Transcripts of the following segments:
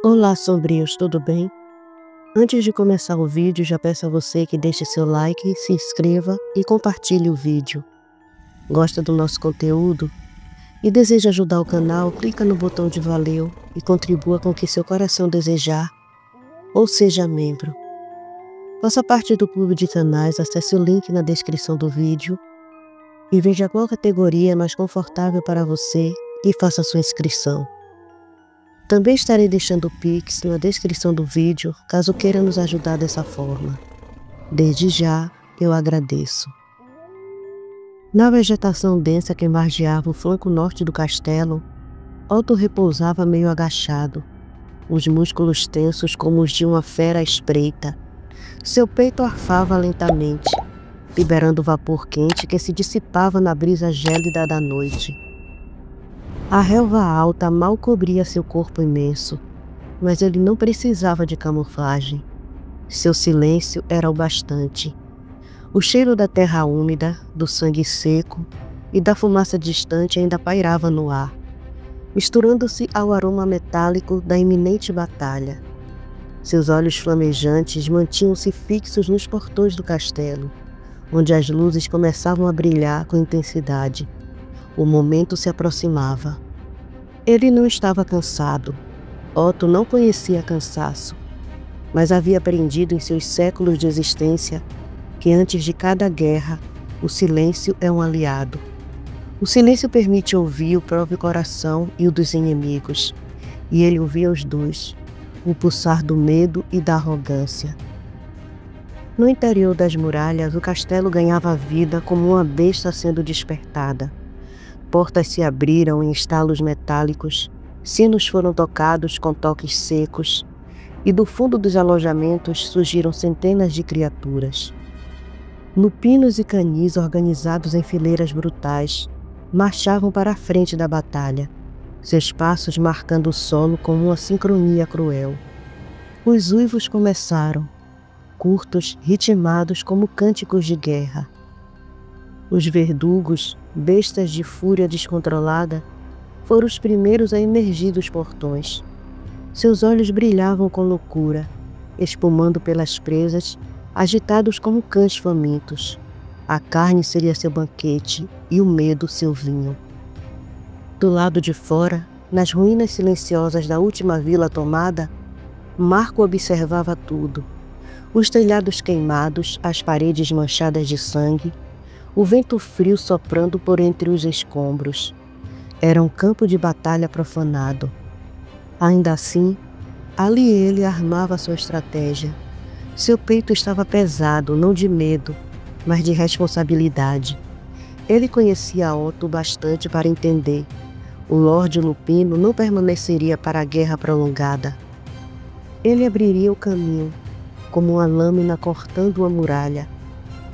Olá, sombrios, tudo bem? Antes de começar o vídeo, já peço a você que deixe seu like, se inscreva e compartilhe o vídeo. Gosta do nosso conteúdo e deseja ajudar o canal? Clica no botão de valeu e contribua com o que seu coração desejar, ou seja membro. Faça parte do clube de canais, acesse o link na descrição do vídeo e veja qual categoria é mais confortável para você e faça sua inscrição. Também estarei deixando o Pix na descrição do vídeo, caso queira nos ajudar dessa forma. Desde já, eu agradeço. Na vegetação densa que margeava o flanco norte do castelo, Otto repousava meio agachado, os músculos tensos como os de uma fera à espreita. Seu peito arfava lentamente, liberando vapor quente que se dissipava na brisa gélida da noite. A relva alta mal cobria seu corpo imenso, mas ele não precisava de camuflagem. Seu silêncio era o bastante. O cheiro da terra úmida, do sangue seco e da fumaça distante ainda pairava no ar, misturando-se ao aroma metálico da iminente batalha. Seus olhos flamejantes mantinham-se fixos nos portões do castelo, onde as luzes começavam a brilhar com intensidade. O momento se aproximava. Ele não estava cansado. Otto não conhecia cansaço, mas havia aprendido em seus séculos de existência que antes de cada guerra, o silêncio é um aliado. O silêncio permite ouvir o próprio coração e o dos inimigos, e ele ouvia os dois, o pulsar do medo e da arrogância. No interior das muralhas, o castelo ganhava vida como uma besta sendo despertada. Portas se abriram em estalos metálicos, sinos foram tocados com toques secos, e do fundo dos alojamentos surgiram centenas de criaturas. Lupinos e canis organizados em fileiras brutais marchavam para a frente da batalha, seus passos marcando o solo com uma sincronia cruel. Os uivos começaram, curtos, ritmados como cânticos de guerra. Os verdugos, bestas de fúria descontrolada, foram os primeiros a emergir dos portões. Seus olhos brilhavam com loucura, espumando pelas presas, agitados como cães famintos. A carne seria seu banquete e o medo seu vinho. Do lado de fora, nas ruínas silenciosas da última vila tomada, Marco observava tudo. Os telhados queimados, as paredes manchadas de sangue, o vento frio soprando por entre os escombros. Era um campo de batalha profanado. Ainda assim, ali ele armava sua estratégia. Seu peito estava pesado, não de medo, mas de responsabilidade. Ele conhecia Otto bastante para entender. O Lorde Lupino não permaneceria para a guerra prolongada. Ele abriria o caminho, como uma lâmina cortando uma muralha.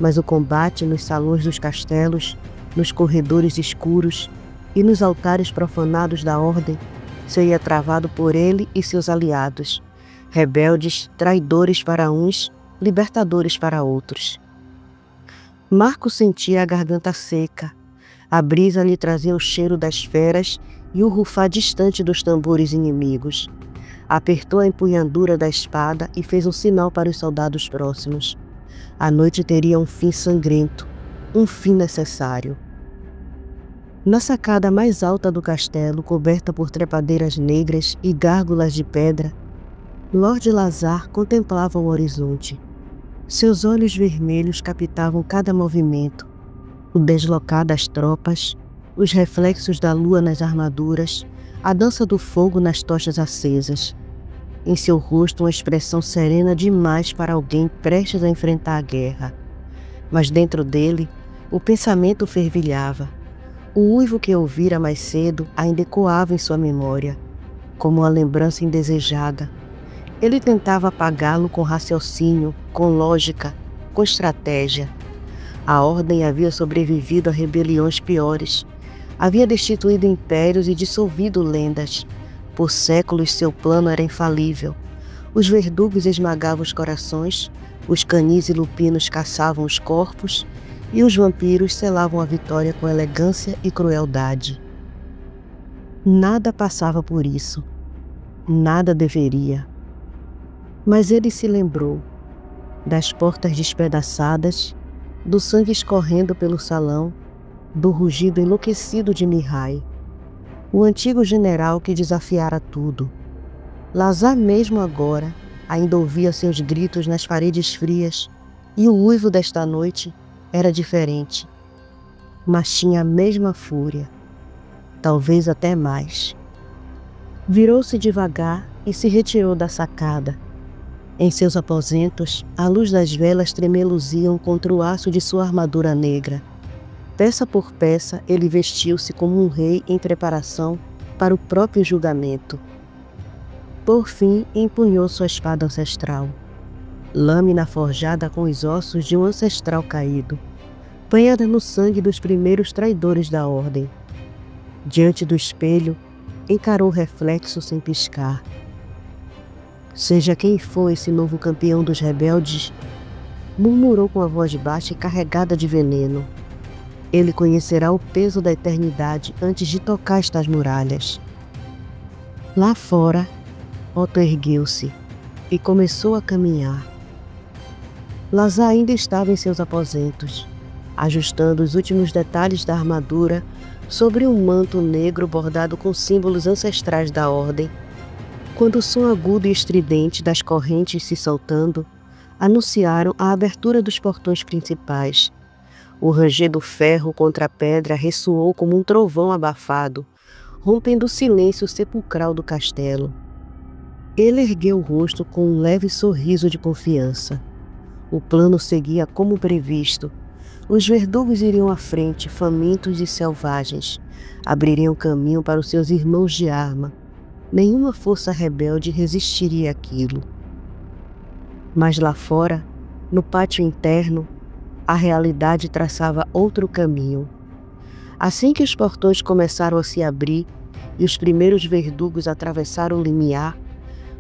Mas o combate nos salões dos castelos, nos corredores escuros e nos altares profanados da ordem seria travado por ele e seus aliados, rebeldes, traidores para uns, libertadores para outros. Marco sentia a garganta seca. A brisa lhe trazia o cheiro das feras e o rufar distante dos tambores inimigos. Apertou a empunhadura da espada e fez um sinal para os soldados próximos. A noite teria um fim sangrento, um fim necessário. Na sacada mais alta do castelo, coberta por trepadeiras negras e gárgulas de pedra, Lord Lazar contemplava o horizonte. Seus olhos vermelhos captavam cada movimento, o deslocar das tropas, os reflexos da lua nas armaduras, a dança do fogo nas tochas acesas. Em seu rosto uma expressão serena demais para alguém prestes a enfrentar a guerra. Mas dentro dele, o pensamento fervilhava. O uivo que ouvira mais cedo ainda ecoava em sua memória, como uma lembrança indesejada. Ele tentava apagá-lo com raciocínio, com lógica, com estratégia. A ordem havia sobrevivido a rebeliões piores. Havia destituído impérios e dissolvido lendas. Por séculos seu plano era infalível. Os verdugos esmagavam os corações, os canis e lupinos caçavam os corpos e os vampiros selavam a vitória com elegância e crueldade. Nada passava por isso. Nada deveria. Mas ele se lembrou das portas despedaçadas, do sangue escorrendo pelo salão, do rugido enlouquecido de Mihai, o antigo general que desafiara tudo. Lazar mesmo agora ainda ouvia seus gritos nas paredes frias, e o uivo desta noite era diferente, mas tinha a mesma fúria, talvez até mais. Virou-se devagar e se retirou da sacada. Em seus aposentos, a luz das velas tremeluziam contra o aço de sua armadura negra. Peça por peça, ele vestiu-se como um rei em preparação para o próprio julgamento. Por fim, empunhou sua espada ancestral, lâmina forjada com os ossos de um ancestral caído, banhada no sangue dos primeiros traidores da ordem. Diante do espelho, encarou o reflexo sem piscar. Seja quem for esse novo campeão dos rebeldes, murmurou com a voz baixa e carregada de veneno. Ele conhecerá o peso da eternidade antes de tocar estas muralhas. Lá fora, Otto ergueu-se e começou a caminhar. Lazar ainda estava em seus aposentos, ajustando os últimos detalhes da armadura sobre um manto negro bordado com símbolos ancestrais da ordem, quando o som agudo e estridente das correntes se soltando anunciaram a abertura dos portões principais. O ranger do ferro contra a pedra ressoou como um trovão abafado, rompendo o silêncio sepulcral do castelo. Ele ergueu o rosto com um leve sorriso de confiança. O plano seguia como previsto. Os verdugos iriam à frente, famintos e selvagens. Abririam caminho para os seus irmãos de arma. Nenhuma força rebelde resistiria àquilo. Mas lá fora, no pátio interno, a realidade traçava outro caminho. Assim que os portões começaram a se abrir e os primeiros verdugos atravessaram o limiar,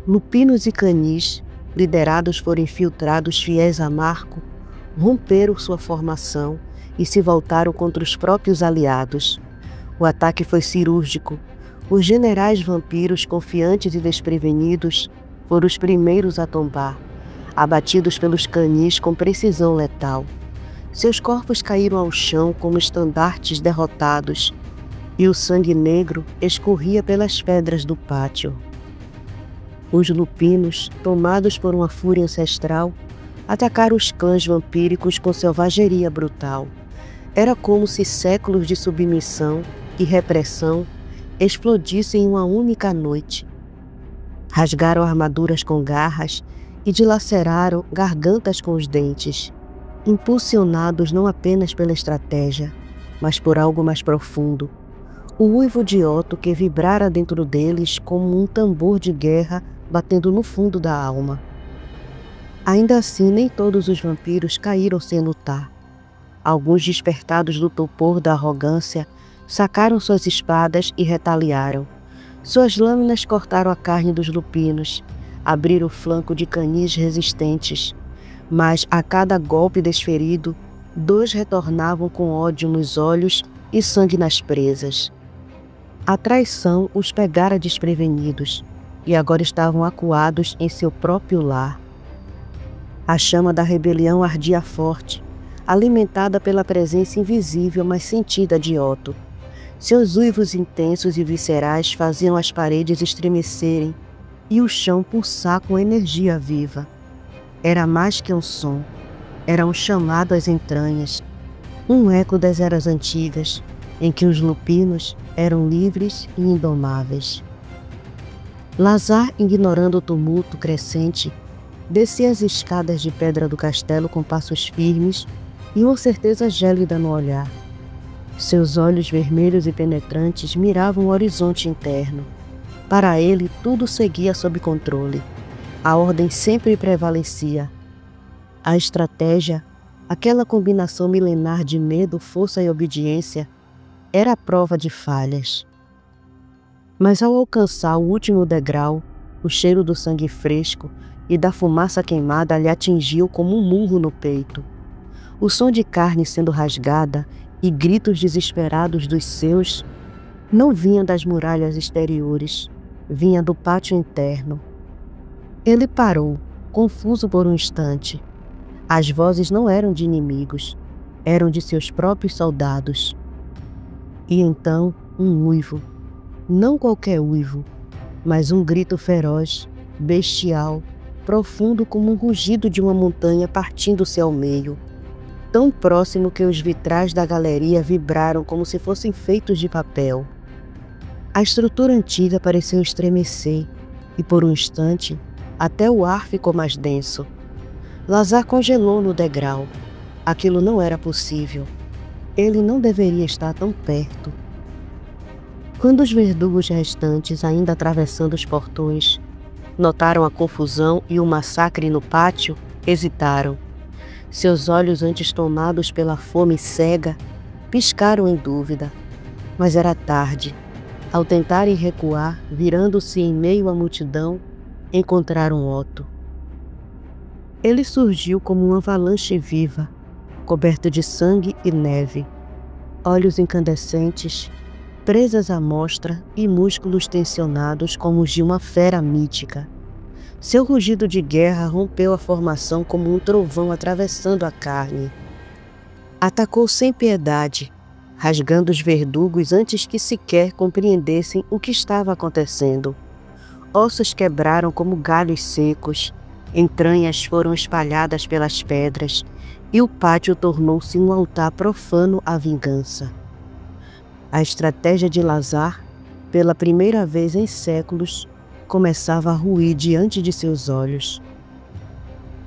lupinos e canis, liderados por infiltrados fiéis a Marco, romperam sua formação e se voltaram contra os próprios aliados. O ataque foi cirúrgico. Os generais vampiros, confiantes e desprevenidos, foram os primeiros a tombar, abatidos pelos canis com precisão letal. Seus corpos caíram ao chão como estandartes derrotados, e o sangue negro escorria pelas pedras do pátio. Os lupinos, tomados por uma fúria ancestral, atacaram os clãs vampíricos com selvageria brutal. Era como se séculos de submissão e repressão explodissem em uma única noite. Rasgaram armaduras com garras e dilaceraram gargantas com os dentes, impulsionados não apenas pela estratégia, mas por algo mais profundo. O uivo de Otto que vibrara dentro deles como um tambor de guerra batendo no fundo da alma. Ainda assim, nem todos os vampiros caíram sem lutar. Alguns, despertados do torpor da arrogância, sacaram suas espadas e retaliaram. Suas lâminas cortaram a carne dos lupinos, abriram o flanco de canis resistentes, mas a cada golpe desferido, 2 retornavam com ódio nos olhos e sangue nas presas. A traição os pegara desprevenidos e agora estavam acuados em seu próprio lar. A chama da rebelião ardia forte, alimentada pela presença invisível mas sentida de Otto. Seus uivos intensos e viscerais faziam as paredes estremecerem e o chão pulsar com energia viva. Era mais que um som, era um chamado às entranhas, um eco das eras antigas, em que os lupinos eram livres e indomáveis. Lazar, ignorando o tumulto crescente, descia as escadas de pedra do castelo com passos firmes e uma certeza gélida no olhar. Seus olhos vermelhos e penetrantes miravam o horizonte interno. Para ele, tudo seguia sob controle. A ordem sempre prevalecia. A estratégia, aquela combinação milenar de medo, força e obediência, era a prova de falhas. Mas ao alcançar o último degrau, o cheiro do sangue fresco e da fumaça queimada lhe atingiu como um murro no peito. O som de carne sendo rasgada e gritos desesperados dos seus não vinham das muralhas exteriores, vinha do pátio interno. Ele parou, confuso por um instante. As vozes não eram de inimigos, eram de seus próprios soldados. E então um uivo, não qualquer uivo, mas um grito feroz, bestial, profundo como um rugido de uma montanha partindo-se ao meio, tão próximo que os vitrais da galeria vibraram como se fossem feitos de papel. A estrutura antiga pareceu estremecer e, por um instante, até o ar ficou mais denso. Lazar congelou no degrau. Aquilo não era possível. Ele não deveria estar tão perto. Quando os verdugos restantes, ainda atravessando os portões, notaram a confusão e o massacre no pátio, hesitaram. Seus olhos, antes tomados pela fome cega, piscaram em dúvida. Mas era tarde. Ao tentarem recuar, virando-se em meio à multidão, encontraram Otto. Ele surgiu como uma avalanche viva, coberto de sangue e neve, olhos incandescentes, presas à mostra e músculos tensionados como os de uma fera mítica. Seu rugido de guerra rompeu a formação como um trovão atravessando a carne. Atacou sem piedade, rasgando os verdugos antes que sequer compreendessem o que estava acontecendo. Ossos quebraram como galhos secos, entranhas foram espalhadas pelas pedras e o pátio tornou-se um altar profano à vingança. A estratégia de Lazar, pela primeira vez em séculos, começava a ruir diante de seus olhos.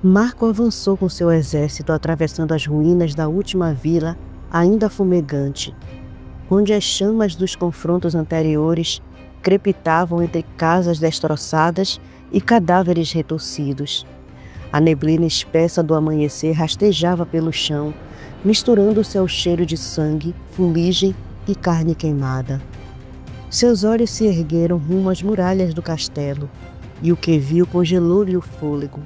Marco avançou com seu exército atravessando as ruínas da última vila, ainda fumegante, onde as chamas dos confrontos anteriores crepitavam entre casas destroçadas e cadáveres retorcidos. A neblina espessa do amanhecer rastejava pelo chão, misturando-se ao cheiro de sangue, fuligem e carne queimada. Seus olhos se ergueram rumo às muralhas do castelo, e o que viu congelou-lhe o fôlego.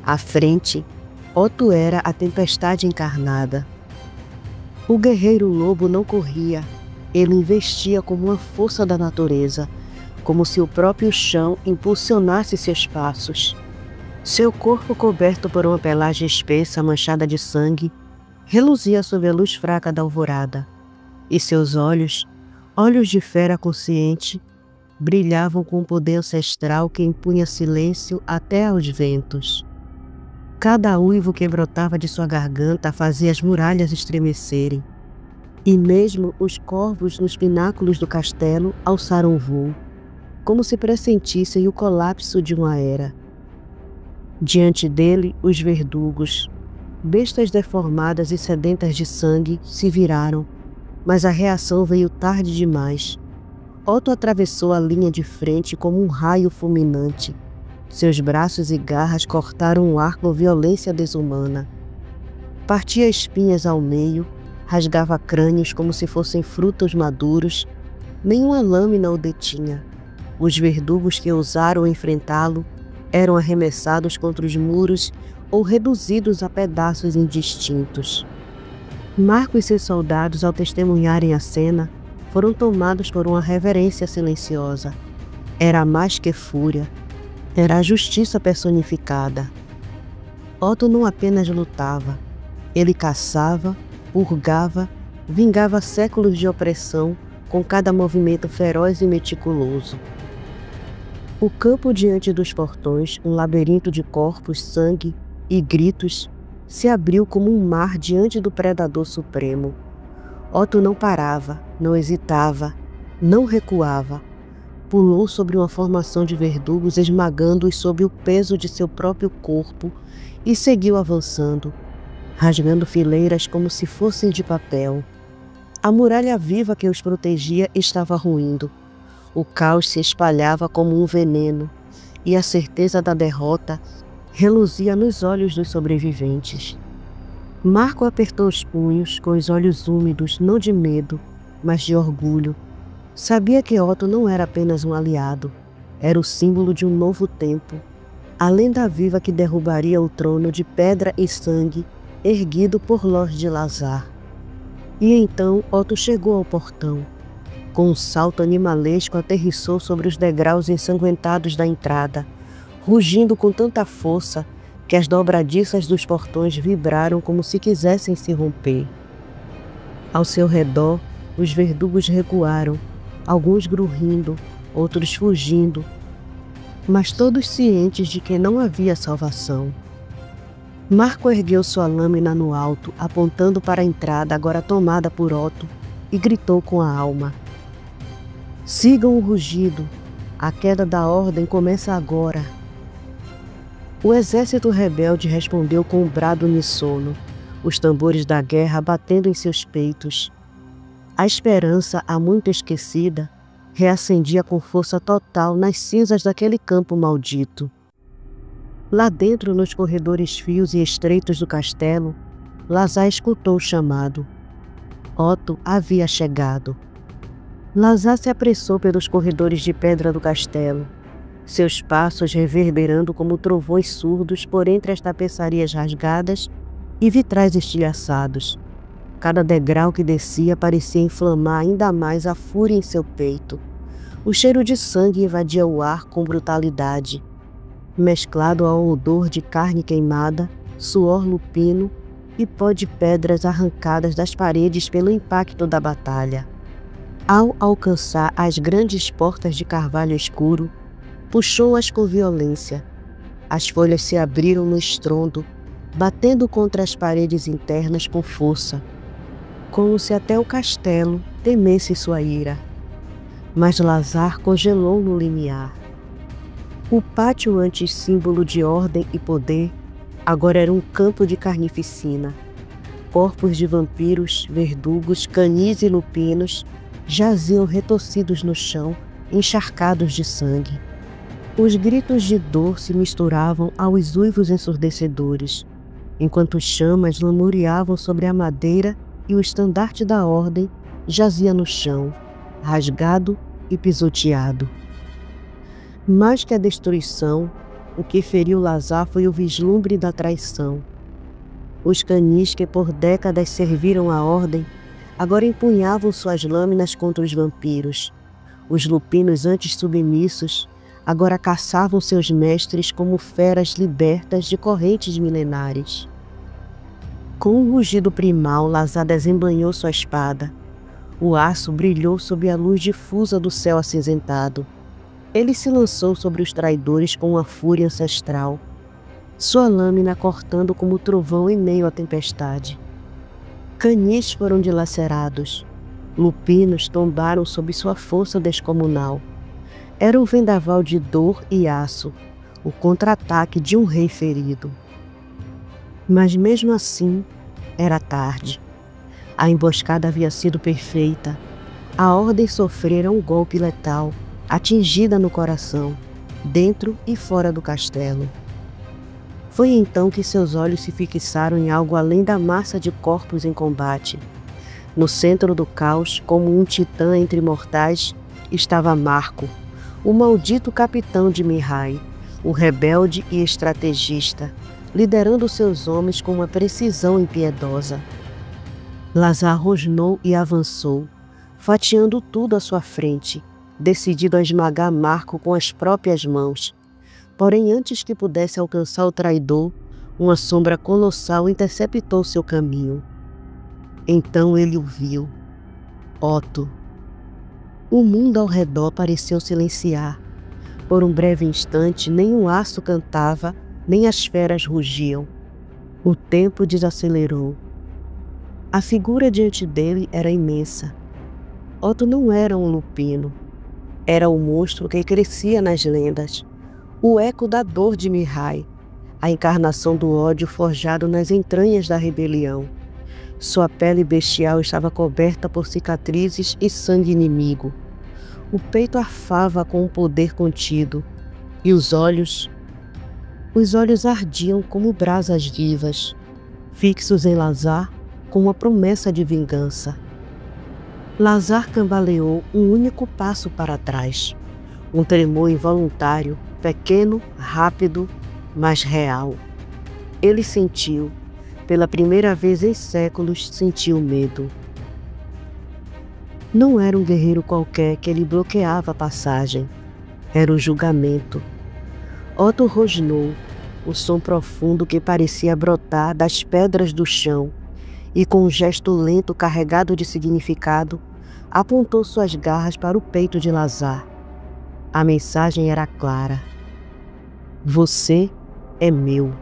À frente, Otto era a tempestade encarnada. O guerreiro lobo não corria, ele investia como uma força da natureza, como se o próprio chão impulsionasse seus passos. Seu corpo, coberto por uma pelagem espessa manchada de sangue, reluzia sob a luz fraca da alvorada, e seus olhos, olhos de fera consciente, brilhavam com um poder ancestral que impunha silêncio até aos ventos. Cada uivo que brotava de sua garganta fazia as muralhas estremecerem, e mesmo os corvos nos pináculos do castelo alçaram voo, como se pressentissem o colapso de uma era. Diante dele, os verdugos, bestas deformadas e sedentas de sangue, se viraram, mas a reação veio tarde demais. Otto atravessou a linha de frente como um raio fulminante. Seus braços e garras cortaram o ar com violência desumana. Partia espinhas ao meio, rasgava crânios como se fossem frutos maduros. Nenhuma lâmina o detinha. Os verdugos que ousaram enfrentá-lo eram arremessados contra os muros ou reduzidos a pedaços indistintos. Marco e seus soldados, ao testemunharem a cena, foram tomados por uma reverência silenciosa. Era mais que fúria. Era a justiça personificada. Otto não apenas lutava. Ele caçava, purgava, vingava séculos de opressão com cada movimento feroz e meticuloso. O campo diante dos portões, um labirinto de corpos, sangue e gritos, se abriu como um mar diante do predador supremo. Otto não parava, não hesitava, não recuava. Pulou sobre uma formação de verdugos, esmagando-os sob o peso de seu próprio corpo, e seguiu avançando, rasgando fileiras como se fossem de papel. A muralha viva que os protegia estava ruindo. O caos se espalhava como um veneno, e a certeza da derrota reluzia nos olhos dos sobreviventes. Marco apertou os punhos, com os olhos úmidos, não de medo, mas de orgulho. Sabia que Otto não era apenas um aliado, era o símbolo de um novo tempo, a lenda viva que derrubaria o trono de pedra e sangue erguido por Lorde Lazar. E então Otto chegou ao portão. Com um salto animalesco, aterrissou sobre os degraus ensanguentados da entrada, rugindo com tanta força que as dobradiças dos portões vibraram como se quisessem se romper. Ao seu redor, os verdugos recuaram, alguns grunhindo, outros fugindo, mas todos cientes de que não havia salvação. Marco ergueu sua lâmina no alto, apontando para a entrada agora tomada por Otto, e gritou com a alma: "Sigam o rugido! A queda da ordem começa agora!" O exército rebelde respondeu com um brado uníssono, os tambores da guerra batendo em seus peitos. A esperança, há muito esquecida, reacendia com força total nas cinzas daquele campo maldito. Lá dentro, nos corredores frios e estreitos do castelo, Lazar escutou o chamado. Otto havia chegado. Lazar se apressou pelos corredores de pedra do castelo, seus passos reverberando como trovões surdos por entre as tapeçarias rasgadas e vitrais estilhaçados. Cada degrau que descia parecia inflamar ainda mais a fúria em seu peito. O cheiro de sangue invadia o ar com brutalidade, mesclado ao odor de carne queimada, suor lupino e pó de pedras arrancadas das paredes pelo impacto da batalha. Ao alcançar as grandes portas de carvalho escuro, puxou-as com violência. As folhas se abriram no estrondo, batendo contra as paredes internas com força, como se até o castelo temesse sua ira. Mas Lazar congelou no limiar. O pátio, antes símbolo de ordem e poder, agora era um campo de carnificina. Corpos de vampiros, verdugos, canis e lupinos jaziam retorcidos no chão, encharcados de sangue. Os gritos de dor se misturavam aos uivos ensurdecedores, enquanto chamas lamuriavam sobre a madeira e o estandarte da ordem jazia no chão, rasgado e pisoteado. Mais que a destruição, o que feriu Lazar foi o vislumbre da traição. Os canis que por décadas serviram a ordem agora empunhavam suas lâminas contra os vampiros. Os lupinos antes submissos agora caçavam seus mestres como feras libertas de correntes milenares. Com um rugido primal, Lazar desembanhou sua espada. O aço brilhou sob a luz difusa do céu acinzentado. Ele se lançou sobre os traidores com uma fúria ancestral, sua lâmina cortando como trovão em meio à tempestade. Canis foram dilacerados, lupinos tombaram sob sua força descomunal. Era um vendaval de dor e aço, o contra-ataque de um rei ferido. Mas mesmo assim, era tarde. A emboscada havia sido perfeita. A ordem sofrera um golpe letal, atingida no coração, dentro e fora do castelo. Foi então que seus olhos se fixaram em algo além da massa de corpos em combate. No centro do caos, como um titã entre mortais, estava Marco, o maldito capitão de Mihai, o rebelde e estrategista, liderando seus homens com uma precisão impiedosa. Lazar rosnou e avançou, fatiando tudo à sua frente, decidido a esmagar Marco com as próprias mãos. Porém, antes que pudesse alcançar o traidor, uma sombra colossal interceptou seu caminho. Então ele o viu. Otto. O mundo ao redor pareceu silenciar. Por um breve instante, nem o aço cantava, nem as feras rugiam. O tempo desacelerou. A figura diante dele era imensa. Otto não era um lupino. Era o monstro que crescia nas lendas. O eco da dor de Mihai, a encarnação do ódio forjado nas entranhas da rebelião. Sua pele bestial estava coberta por cicatrizes e sangue inimigo. O peito arfava com um poder contido, e os olhos ardiam como brasas vivas, fixos em Lazar com uma promessa de vingança. Lazar cambaleou um único passo para trás. Um tremor involuntário, pequeno, rápido, mas real. Ele sentiu, pela primeira vez em séculos, sentiu medo. Não era um guerreiro qualquer que lhe bloqueava a passagem. Era o julgamento. Otto rosnou, o som profundo que parecia brotar das pedras do chão, e com um gesto lento carregado de significado, apontou suas garras para o peito de Lazar. A mensagem era clara. Você é meu.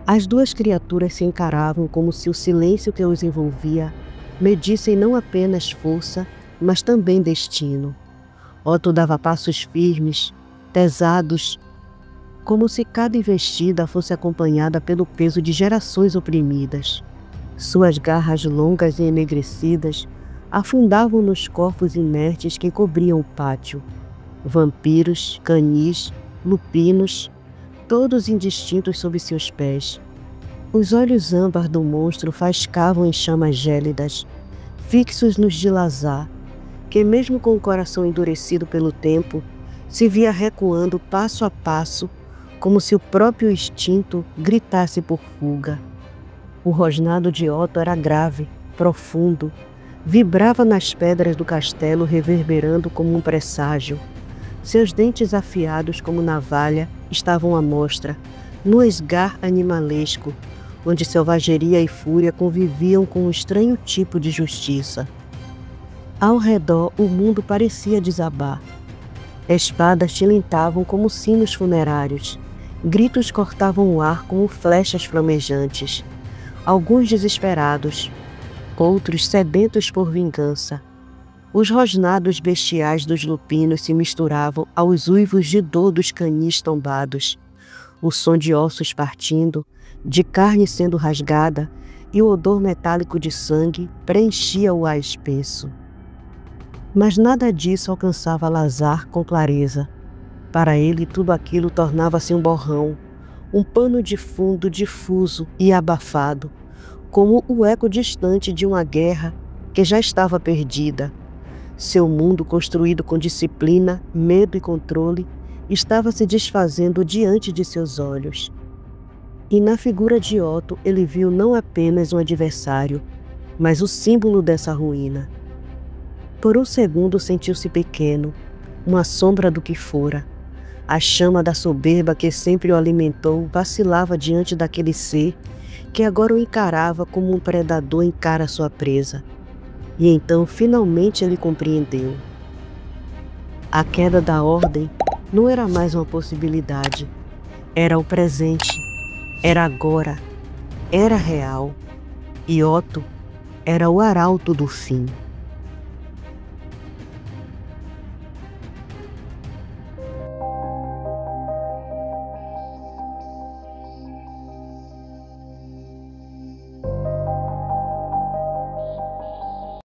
As duas criaturas se encaravam como se o silêncio que os envolvia medissem não apenas força, mas também destino. Otto dava passos firmes, pesados, como se cada investida fosse acompanhada pelo peso de gerações oprimidas. Suas garras longas e enegrecidas afundavam nos corpos inertes que cobriam o pátio. Vampiros, canis, lupinos, todos indistintos sob seus pés. Os olhos âmbar do monstro faiscavam em chamas gélidas, fixos nos de Lazar, que mesmo com o coração endurecido pelo tempo, se via recuando passo a passo, como se o próprio instinto gritasse por fuga. O rosnado de Otto era grave, profundo, vibrava nas pedras do castelo reverberando como um presságio. Seus dentes afiados como navalha estavam à mostra, no esgar animalesco, onde selvageria e fúria conviviam com um estranho tipo de justiça. Ao redor, o mundo parecia desabar. Espadas tilintavam como sinos funerários. Gritos cortavam o ar como flechas flamejantes. Alguns desesperados, outros sedentos por vingança. Os rosnados bestiais dos lupinos se misturavam aos uivos de dor dos canis tombados. O som de ossos partindo, de carne sendo rasgada, e o odor metálico de sangue preenchia o ar espesso. Mas nada disso alcançava Lazar com clareza. Para ele, tudo aquilo tornava-se um borrão, um pano de fundo difuso e abafado, como o eco distante de uma guerra que já estava perdida. Seu mundo, construído com disciplina, medo e controle, estava se desfazendo diante de seus olhos. E na figura de Otto ele viu não apenas um adversário, mas o símbolo dessa ruína. Por um segundo sentiu-se pequeno, uma sombra do que fora. A chama da soberba que sempre o alimentou vacilava diante daquele ser que agora o encarava como um predador encara sua presa. E então finalmente ele compreendeu. A queda da ordem não era mais uma possibilidade. Era o presente. Era agora. Era real. E Otto era o arauto do fim.